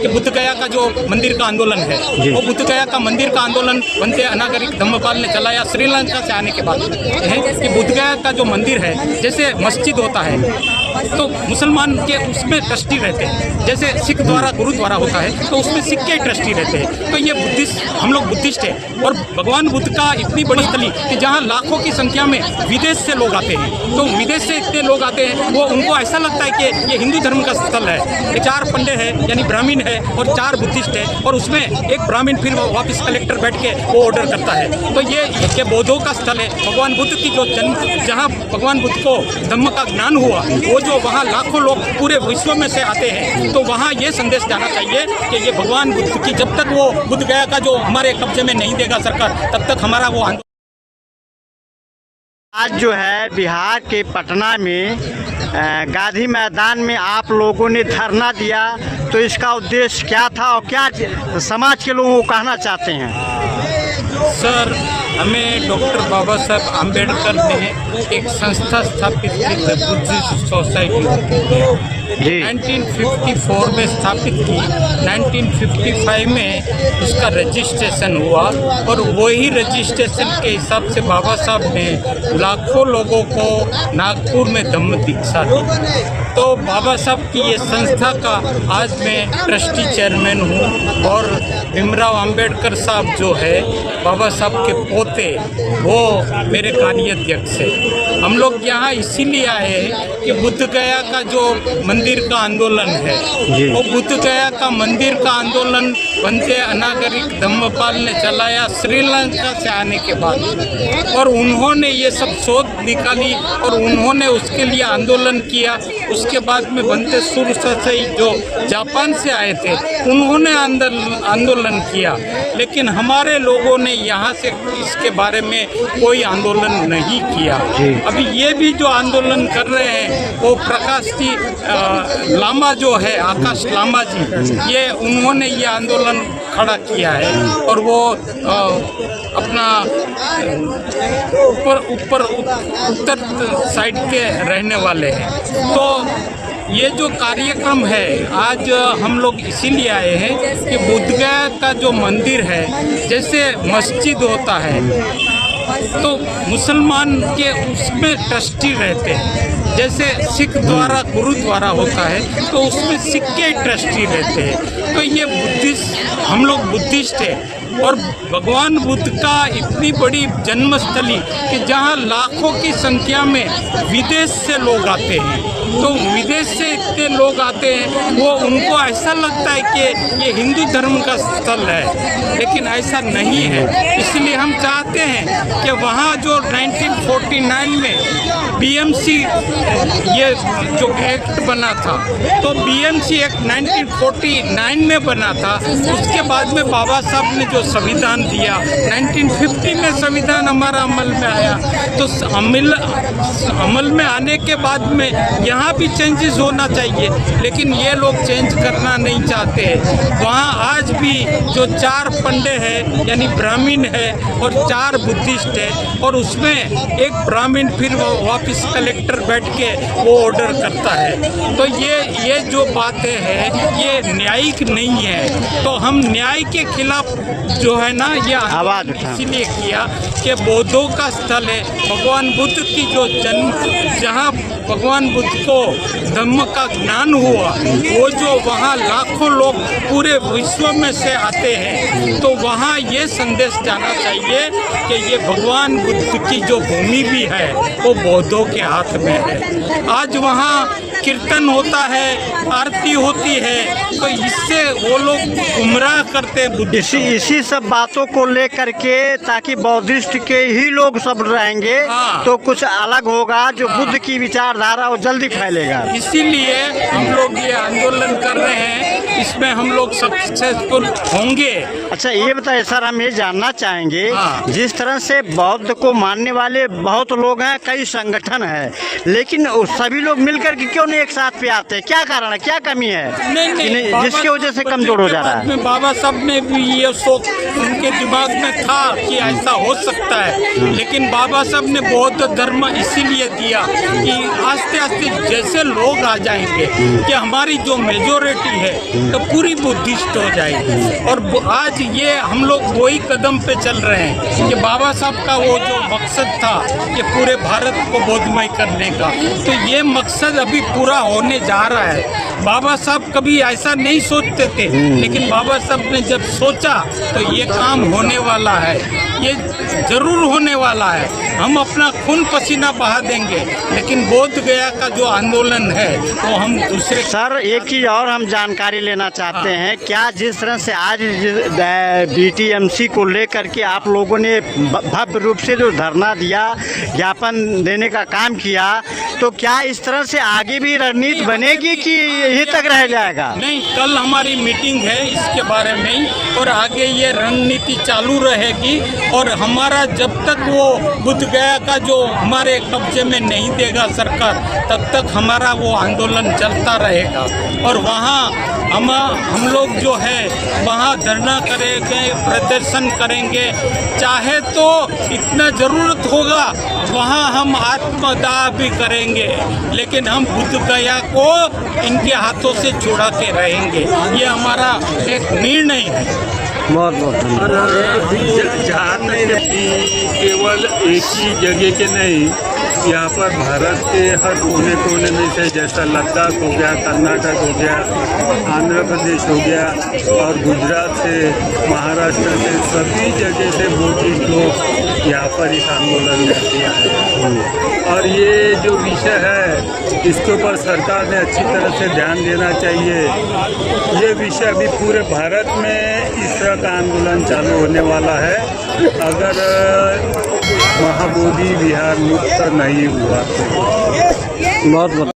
कि बुद्ध गया का जो मंदिर का आंदोलन है, वो बुद्ध गया का मंदिर का आंदोलन बनते अनागरिक धम्मपाल ने चलाया श्रीलंका से आने के बाद है कि बुद्ध गया का जो मंदिर है, जैसे मस्जिद होता है तो मुसलमान के उसमें ट्रस्टी रहते हैं, जैसे सिख द्वारा गुरुद्वारा होता है तो उसमें सिख के ट्रस्टी रहते हैं। तो ये बुद्धिस्ट, हम लोग बुद्धिस्ट हैं और भगवान बुद्ध का इतनी बड़ी स्थली कि जहाँ लाखों की संख्या में विदेश से लोग आते हैं, तो विदेश से इतने लोग आते हैं वो उनको ऐसा लगता है कि ये हिंदू धर्म का स्थल है। ये 4 पंडे हैं यानी ब्राह्मण है और 4 बुद्धिस्ट है और उसमें एक ब्राह्मण फिर वापस कलेक्टर बैठ के वो ऑर्डर करता है। तो ये बौद्धों का स्थल है। भगवान बुद्ध की जो जन्म, जहाँ भगवान बुद्ध को धम्म का ज्ञान हुआ, वो जो वहाँ लाखों लोग पूरे विश्व में से आते हैं, तो वहाँ ये संदेश जाना चाहिए कि ये भगवान बुद्ध की, जब तक वो बुद्ध गया का जो हमारे कब्जे में नहीं देगा सरकार, तब तक हमारा वो आंदोलन। आज जो है बिहार के पटना में गांधी मैदान में आप लोगों ने धरना दिया, तो इसका उद्देश्य क्या था और क्या समाज के लोगों को कहना चाहते हैं? सर, हमें डॉक्टर बाबा साहब आम्बेडकर ने एक संस्था स्थापित की थी, बुद्धिस्ट सोसाइटी 1954 में स्थापित की। 1955 में उसका रजिस्ट्रेशन हुआ और वही रजिस्ट्रेशन के हिसाब से बाबा साहब ने लाखों लोगों को नागपुर में धम्म दीक्षा दी। तो बाबा साहब की ये संस्था का आज मैं ट्रस्टी चेयरमैन हूँ और भीमराव अंबेडकर साहब जो है बाबा साहब के पोते, वो मेरे कार्याध्यक्ष है। हम लोग यहाँ इसीलिए आए हैं कि बुद्ध गया का जो मंदिर का आंदोलन है, वो बुद्ध गया का मंदिर का आंदोलन बनते अनागरिक धम्मपाल ने चलाया श्रीलंका से आने के बाद, और उन्होंने ये सब शोध निकाली और उन्होंने उसके लिए आंदोलन किया। उसके बाद में बनते सुरसई जो जापान से आए थे, उन्होंने आंदोलन किया, लेकिन हमारे लोगों ने यहाँ से इसके बारे में कोई आंदोलन नहीं किया। अभी ये भी जो आंदोलन कर रहे हैं वो प्रकाश जी लामा जो है, आकाश लामा जी, ये उन्होंने ये आंदोलन खड़ा किया है और वो अपना ऊपर उत्तर साइड के रहने वाले हैं। तो ये जो कार्यक्रम है आज हम लोग इसीलिए आए हैं कि बुद्ध गया का जो मंदिर है, जैसे मस्जिद होता है तो मुसलमान के उसमें ट्रस्टी रहते हैं, जैसे सिख द्वारा गुरुद्वारा होता है तो उसमें सिख के ट्रस्टी रहते हैं। तो ये बुद्धिस्ट, हम लोग बुद्धिस्ट हैं और भगवान बुद्ध का इतनी बड़ी जन्मस्थली कि जहाँ लाखों की संख्या में विदेश से लोग आते हैं, तो विदेश से इतने लोग आते हैं वो उनको ऐसा लगता है कि ये हिंदू धर्म का स्थल है, लेकिन ऐसा नहीं है। इसलिए हम चाहते हैं कि वहाँ जो 1949 में बीएमसी ये जो एक्ट बना था, तो बीएमसी एक्ट 1949 में बना था। उसके बाद में बाबा साहब ने जो संविधान दिया, 1950 में संविधान हमारा अमल में आया, तो अमल में आने के बाद में यहाँ भी चेंजेस होना चाहिए, लेकिन ये लोग चेंज करना नहीं चाहते। वहाँ आज भी जो 4 पंडे हैं यानी ब्राह्मण है और 4 बुद्धिस्ट है, और उसमें एक ब्राह्मण फिर वापस कलेक्टर बैठ के वो ऑर्डर करता है। तो ये जो बातें हैं ये न्यायिक नहीं है। तो हम न्याय के खिलाफ जो है ना ये आवाज़ इसीलिए किया कि बौद्धों का स्थल है, भगवान बुद्ध की जो जन्म, जहाँ भगवान बुद्ध को धम्म का ज्ञान हुआ, वो जो वहाँ लाखों लोग पूरे विश्व में से आते हैं, तो वहाँ ये संदेश जाना चाहिए कि ये भगवान बुद्ध की जो भूमि भी है वो बौद्धों के हाथ में है। आज वहाँ कीर्तन होता है, आरती होती है, तो इससे वो लोग गुमराह करते हैं। इसी सब बातों को लेकर के, ताकि बौद्धिस्ट के ही लोग सब रहेंगे, तो कुछ अलग होगा, जो बुद्ध की विचारधारा वो जल्दी फैलेगा। इसीलिए हम लोग ये आंदोलन कर रहे हैं, इसमें हम लोग सक्सेसफुल होंगे। अच्छा ये बताइए सर, हम ये जानना चाहेंगे, जिस तरह से बौद्ध को मानने वाले बहुत लोग हैं, कई संगठन है, लेकिन सभी लोग मिलकर के क्यों नहीं एक साथ पे आते? क्या कारण है, क्या कमी है नहीं, जिसकी वजह से कमजोर हो जा रहा है? बाबा साहब ने भी ये सोच उनके दिमाग में था कि ऐसा हो सकता है, लेकिन बाबा साहब ने बौद्ध धर्म इसीलिए दिया कि आस्ते आस्ते जैसे लोग आ जाएंगे कि हमारी जो मेजोरिटी है तो पूरी बुद्धिस्ट हो जाएगी। और आज ये हम लोग वही कदम पे चल रहे हैं कि बाबा साहब का वो जो मकसद था कि पूरे भारत को बौद्धमय करने का, तो ये मकसद अभी पूरा होने जा रहा है। बाबा साहब कभी ऐसा नहीं सोचते थे, लेकिन बाबा साहब ने जब सोचा तो ये काम होने वाला है, ये जरूर होने वाला है। हम अपना खून पसीना बहा देंगे, लेकिन बोध गया का जो आंदोलन है वो हम दूसरे। सर एक चीज़ और हम जानकारी लेना चाहते हैं, क्या जिस तरह से आज BTMC को लेकर के आप लोगों ने भव्य रूप से जो धरना दिया, ज्ञापन देने का काम किया, तो क्या इस तरह से आगे भी रणनीति बनेगी कि यहीं तक रह जाएगा? नहीं, कल हमारी मीटिंग है इसके बारे में ही, और आगे ये रणनीति चालू रहेगी। और हमारा जब तक वो बुद्ध गया का जो हमारे कब्जे में नहीं देगा सरकार, तब तक हमारा वो आंदोलन चलता रहेगा। और वहाँ हम लोग जो है वहाँ धरना करेंगे, प्रदर्शन करेंगे, चाहे तो इतना ज़रूरत होगा वहाँ हम आत्मदाह भी करेंगे, लेकिन हम बुद्ध गया को इनके हाथों से छुड़ा के रहेंगे। ये हमारा एक निर्णय है। बहुत बहुत धन्यवाद। जहाँ तक केवल एक ही जगह के नहीं, यहाँ पर भारत के हर कोने कोने में से, जैसा लद्दाख हो गया, कर्नाटक हो गया, आंध्र प्रदेश हो गया, और गुजरात से, महाराष्ट्र से, सभी जगह से बुद्धिस्ट लोग यहाँ पर इस आंदोलन में किया है। और ये जो विषय है इसके ऊपर सरकार ने अच्छी तरह से ध्यान देना चाहिए। ये विषय अभी पूरे भारत में इस तरह का आंदोलन चालू होने वाला है अगर महाबोधि विहार मुक्त नहीं हुआ तो। बहुत बहुत